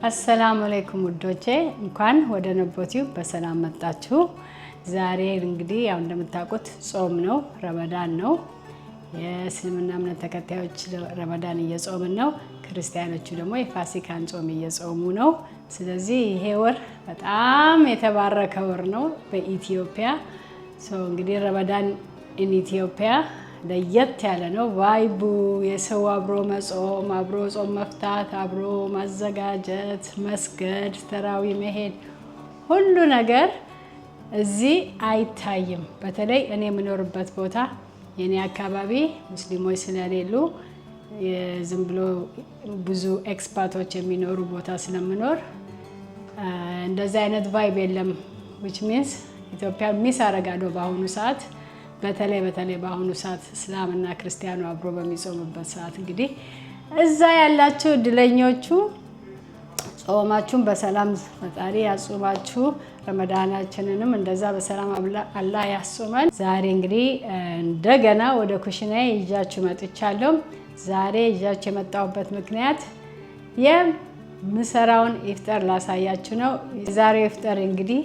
አሰላሙ አለይኩም ውዶቼ እንኳን ወደ ነቦቲው በሰላም መጣችሁ። ዛሬ እንግዲህ ያው እንደምታውቁት ጾም ነው፣ ረመዳን ነው። የእስልምና እምነት ተከታዮች ረመዳን እየጾምን ነው፣ ክርስቲያኖቹ ደግሞ የፋሲካን ጾም እየጾሙ ነው። ስለዚህ ይሄ ወር በጣም የተባረከ ወር ነው በኢትዮጵያ። እንግዲህ ረመዳን ኢትዮጵያ ለየት ያለ ነው። ቫይቡ የሰው አብሮ መጾም፣ አብሮ ጾም መፍታት፣ አብሮ ማዘጋጀት፣ መስገድ፣ ተራዊ መሄድ፣ ሁሉ ነገር እዚህ አይታይም። በተለይ እኔ የምኖርበት ቦታ የኔ አካባቢ ሙስሊሞች ስለሌሉ ዝም ብሎ ብዙ ኤክስፓቶች የሚኖሩ ቦታ ስለምኖር እንደዚህ አይነት ቫይብ የለም። which means ኢትዮጵያ ሚስ አረጋለሁ በአሁኑ ሰዓት። በተለይ በአሁኑ ሰዓት እስላምና ክርስቲያኑ አብሮ በሚጾምበት ሰዓት እንግዲህ እዛ ያላችሁ እድለኞቹ ጾማችሁን በሰላም ፈጣሪ ያጾማችሁ፣ ረመዳናችንንም እንደዛ በሰላም አላህ ያጾመን። ዛሬ እንግዲህ እንደገና ወደ ኩሽናዬ ይዣችሁ መጥቻለሁ። ዛሬ ይዣችሁ የመጣሁበት ምክንያት የምሰራውን ኢፍጣር ላሳያችሁ ነው። የዛሬው ኢፍጣር እንግዲህ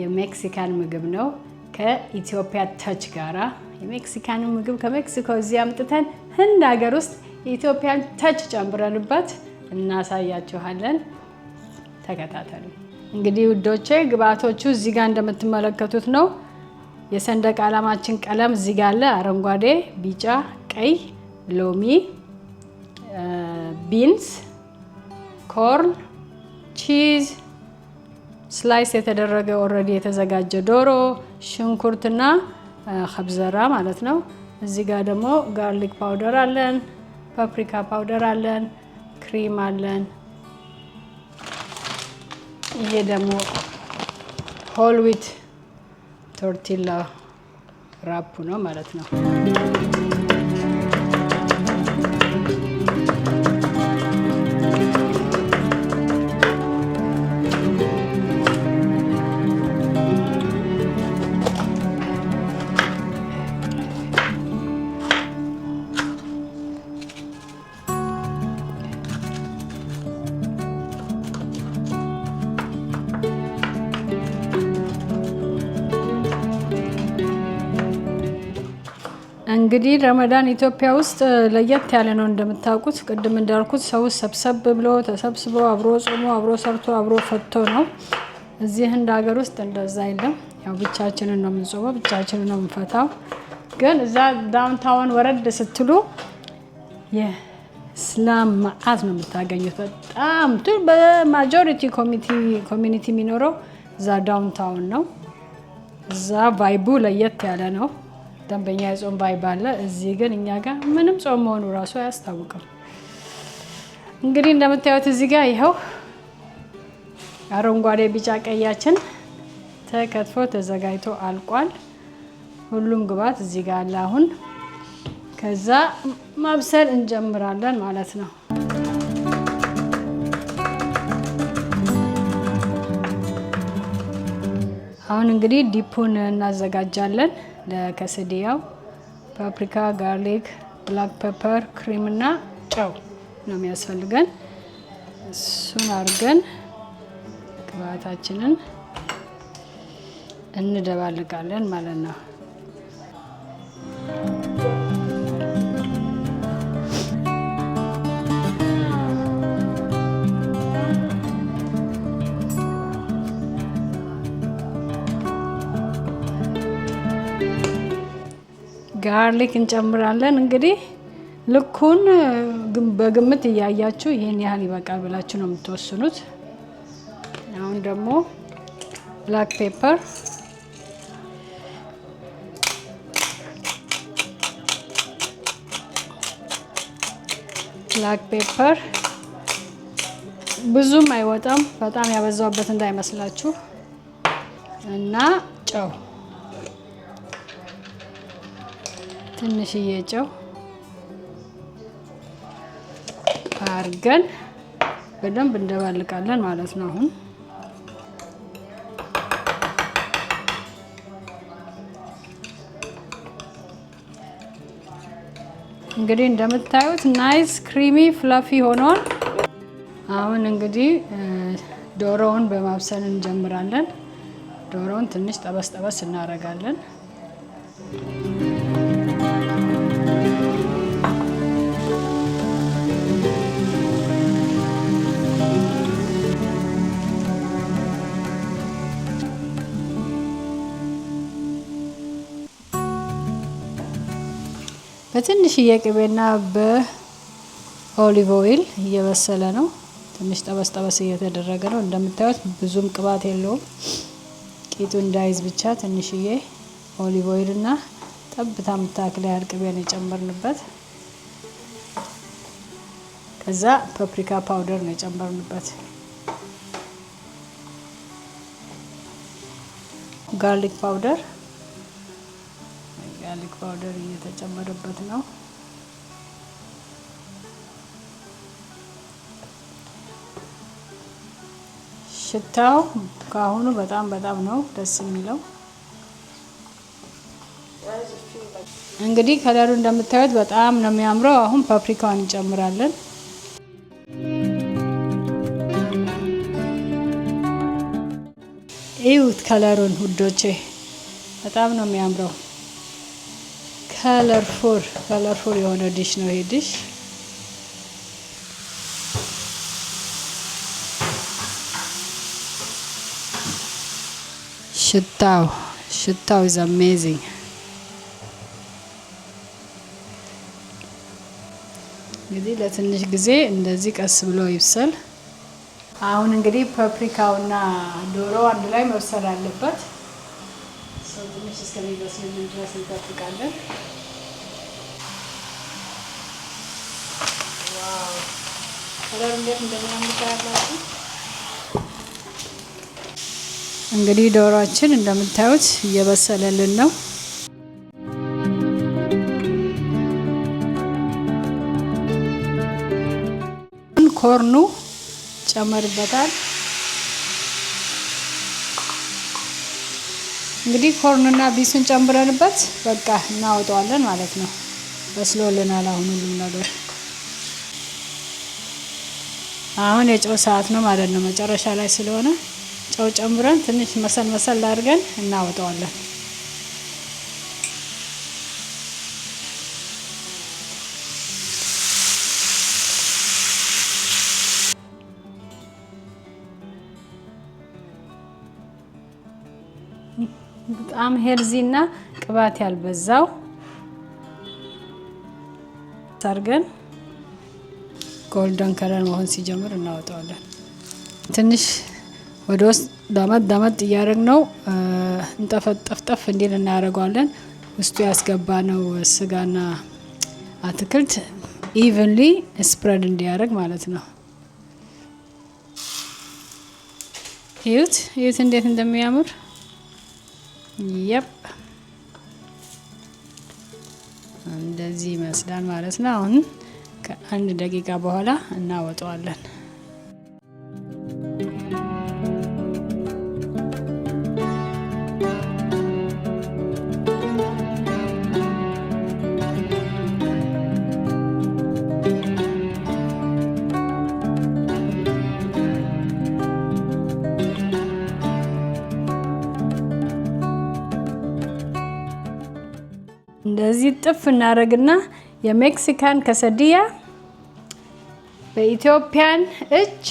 የሜክሲካን ምግብ ነው ከኢትዮጵያ ተች ጋራ። የሜክሲካን ምግብ ከሜክሲኮ እዚህ አምጥተን ህንድ ሀገር ውስጥ የኢትዮጵያን ተች ጨምረንበት እናሳያችኋለን። ተከታተሉ። እንግዲህ ውዶቼ ግብአቶቹ እዚህ ጋር እንደምትመለከቱት ነው። የሰንደቅ ዓላማችን ቀለም እዚህ ጋር አለ፣ አረንጓዴ፣ ቢጫ፣ ቀይ፣ ሎሚ፣ ቢንስ፣ ኮርን፣ ቺዝ፣ ስላይስ የተደረገ ኦልሬዲ የተዘጋጀ ዶሮ፣ ሽንኩርትና ኸብዘራ ማለት ነው። እዚህ ጋር ደግሞ ጋርሊክ ፓውደር አለን፣ ፓፕሪካ ፓውደር አለን፣ ክሪም አለን። ይሄ ደግሞ ሆል ዊት ቶርቲላ ራፑ ነው ማለት ነው። እንግዲህ ረመዳን ኢትዮጵያ ውስጥ ለየት ያለ ነው። እንደምታውቁት ቅድም እንዳልኩት ሰው ሰብሰብ ብሎ ተሰብስቦ አብሮ ጾሞ አብሮ ሰርቶ አብሮ ፈቶ ነው። እዚህ ህንድ ሀገር ውስጥ እንደዛ የለም። ያው ብቻችንን ነው የምንጾመው፣ ብቻችንን ነው የምንፈታው። ግን እዛ ዳውንታውን ወረድ ስትሉ የእስላም መዓት ነው የምታገኙት። በጣም በማጆሪቲ ኮሚኒቲ የሚኖረው እዛ ዳውንታውን ነው። እዛ ቫይቡ ለየት ያለ ነው። ደንበኛ የጾም ቫይብ አለ። እዚህ ግን እኛ ጋር ምንም ጾም መሆኑ ራሱ አያስታውቅም። እንግዲህ እንደምታዩት እዚህ ጋር ይኸው አረንጓዴ፣ ቢጫ፣ ቀያችን ተከትፎ ተዘጋጅቶ አልቋል። ሁሉም ግብአት እዚህ ጋር አለ። አሁን ከዛ ማብሰል እንጀምራለን ማለት ነው። አሁን እንግዲህ ዲፑን እናዘጋጃለን። ለከሰዲያው ፓፕሪካ፣ ጋርሊክ፣ ብላክ ፔፐር፣ ክሪም እና ጨው ነው የሚያስፈልገን። እሱን አድርገን ግብአታችንን እንደባልቃለን ማለት ነው። ጋርሊክ እንጨምራለን። እንግዲህ ልኩን በግምት እያያችሁ ይሄን ያህል ይበቃል ብላችሁ ነው የምትወስኑት። አሁን ደግሞ ብላክ ፔፐር፣ ብዙም አይወጣም፣ በጣም ያበዛውበት እንዳይመስላችሁ እና ጨው ትንሽዬ ጨው አድርገን በደንብ እንደባልቃለን ማለት ነው። አሁን እንግዲህ እንደምታዩት ናይስ ክሪሚ ፍላፊ ሆኗል። አሁን እንግዲህ ዶሮውን በማብሰል እንጀምራለን። ዶሮውን ትንሽ ጠበስ ጠበስ እናደርጋለን። በትንሽዬ ቅቤና በኦሊቭ ኦይል እየበሰለ ነው። ትንሽ ጠበስ ጠበስ እየተደረገ ነው። እንደምታዩት ብዙም ቅባት የለውም። ቂጡ እንዳይዝ ብቻ ትንሽዬ ኦሊቭ ኦይል እና ጠብታ ምታክል ያህል ቅቤ ነው የጨመርንበት። ከዛ ፓፕሪካ ፓውደር ነው የጨመርንበት። ጋርሊክ ፓውደር እየተጨመረበት ነው። ሽታው ከአሁኑ በጣም ነው ደስ የሚለው። እንግዲህ ከለሩ እንደምታዩት በጣም ነው የሚያምረው። አሁን ፓፕሪካውን እንጨምራለን። እዩት ከለሩን ውዶቼ፣ በጣም ነው የሚያምረው። ከለርፉል የሆነ ዲሽ ነው ይሄ ዲሽ። ሽታው is amazing። እንግዲህ ለትንሽ ጊዜ እንደዚህ ቀስ ብሎ ይብሰል። አሁን እንግዲህ ፓፕሪካውና ዶሮ አንድ ላይ መብሰል አለበት። ሰው ትንሽ እስከሚበስል ድረስ እንጠብቃለን። ዋው ከለሩ እንዴት እንደሚያምር ታያላችሁ። እንግዲህ ዶሮአችን እንደምታዩት እየበሰለልን ነው። ኮርኑ ጨመርበታል። እንግዲህ ኮርኑና ቢሱን ጨምረንበት በቃ እናወጣዋለን ማለት ነው። በስሎልናል አሁን ሁሉም ነገር። አሁን የጨው ሰዓት ነው ማለት ነው። መጨረሻ ላይ ስለሆነ ጨው ጨምረን ትንሽ መሰል አድርገን እናወጣዋለን። በጣም ሄልዚ እና ቅባት ያልበዛው አድርገን ጎልደን ከለር መሆን ሲጀምር እናወጣዋለን። ትንሽ ወደ ውስጥ ዳመጥ እያደረግነው እንጠፈጠፍ እንዲል እናደርገዋለን። ውስጡ ያስገባነው ስጋና አትክልት ኢቨንሊ ስፕሬድ እንዲያደርግ ማለት ነው። እዩት እንዴት እንደሚያምር። እንደዚህ ይመስላል ማለት ነው። አሁን ከአንድ ደቂቃ በኋላ እናወጣዋለን። እንደዚህ ጥፍ እናደርግና የሜክሲካን ከሰዲያ በኢትዮጵያን እጅ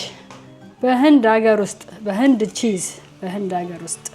በህንድ ሀገር ውስጥ በህንድ ቺዝ በህንድ ሀገር ውስጥ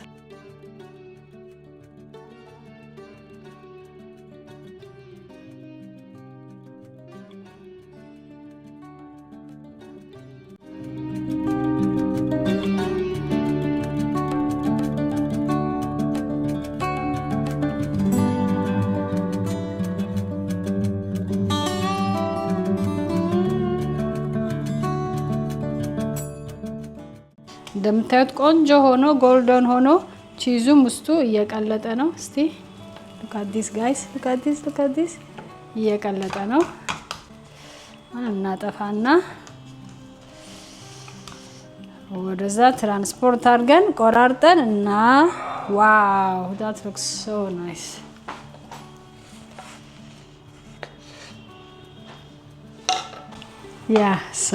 እንደምታዩት ቆንጆ ሆኖ ጎልደን ሆኖ ቺዙም ውስጡ እየቀለጠ ነው። እስቲ ሉክ አት ዲስ ጋይስ፣ ሉክ አት ዲስ እየቀለጠ ነው። እናጠፋና ወደዛ ትራንስፖርት አድርገን ቆራርጠን እና ዋው that looks so nice። ያ ሶ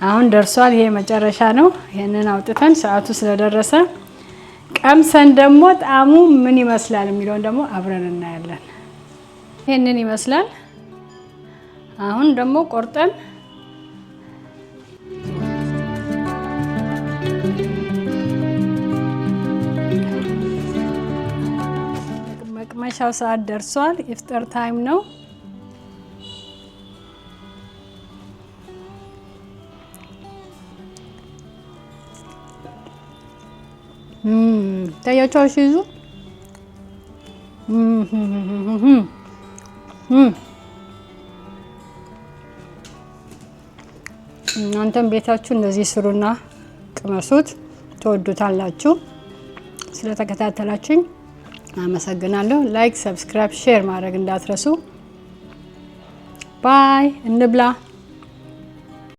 አሁን ደርሷል። ይሄ መጨረሻ ነው። ይሄንን አውጥተን ሰዓቱ ስለደረሰ ቀምሰን ደግሞ ጣዕሙ ምን ይመስላል የሚለውን ደግሞ አብረን እናያለን። ይሄንን ይመስላል። አሁን ደግሞ ቆርጠን መቅመሻው ሰዓት ደርሷል። ኢፍጣር ታይም ነው። ታያችሁ ሲይዙ እናንተም ቤታችሁ እንደዚህ ስሩና ቅመሱት፣ ትወዱታላችሁ። ስለተከታተላችሁኝ አመሰግናለሁ። ላይክ፣ ሰብስክራይብ፣ ሼር ማድረግ እንዳትረሱ። ባይ። እንብላ።